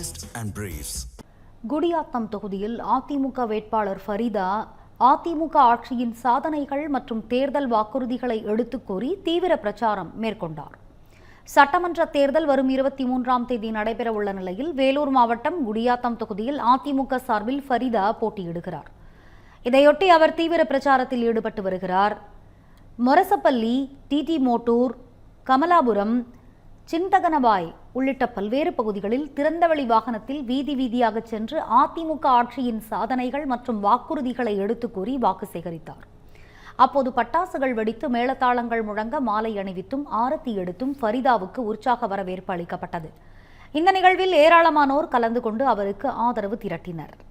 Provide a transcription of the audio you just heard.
Gist and Briefs. Gudiyatham தொகுதியில் அதிமுக வேட்பாளர் ஃபரிதா அதிமுக ஆட்சியின் சாதனைகள் மற்றும் தேர்தல் வாக்குறுதிகளை எடுத்துக் கூறி தீவிர பிரச்சாரம் மேற்கொண்டார். சட்டமன்ற தேர்தல் வரும் 23ஆம் தேதி நடைபெறவுள்ள நிலையில் வேலூர் மாவட்டம் குடியாத்தம் தொகுதியில் அதிமுக சார்பில் ஃபரிதா போட்டியிடுகிறார். இதையொட்டி அவர் தீவிர பிரச்சாரத்தில் ஈடுபட்டு வருகிறார். மொரசப்பள்ளி, டிடி மோட்டூர், கமலாபுரம், சிந்தகனபாய் உள்ளிட்ட பல்வேறு பகுதிகளில் திறந்தவெளி வாகனத்தில் வீதி வீதியாக சென்று அதிமுக ஆட்சியின் சாதனைகள் மற்றும் வாக்குறுதிகளை எடுத்துக் கூறி வாக்கு சேகரித்தார். அப்போது பட்டாசுகள் வெடித்து மேளதாளங்கள் முழங்க மாலை அணிவித்தும் ஆரத்தி எடுத்தும் ஃபரிதாவுக்கு உற்சாக வரவேற்பு அளிக்கப்பட்டது. இந்த நிகழ்வில் ஏராளமானோர் கலந்து கொண்டு அவருக்கு ஆதரவு திரட்டினர்.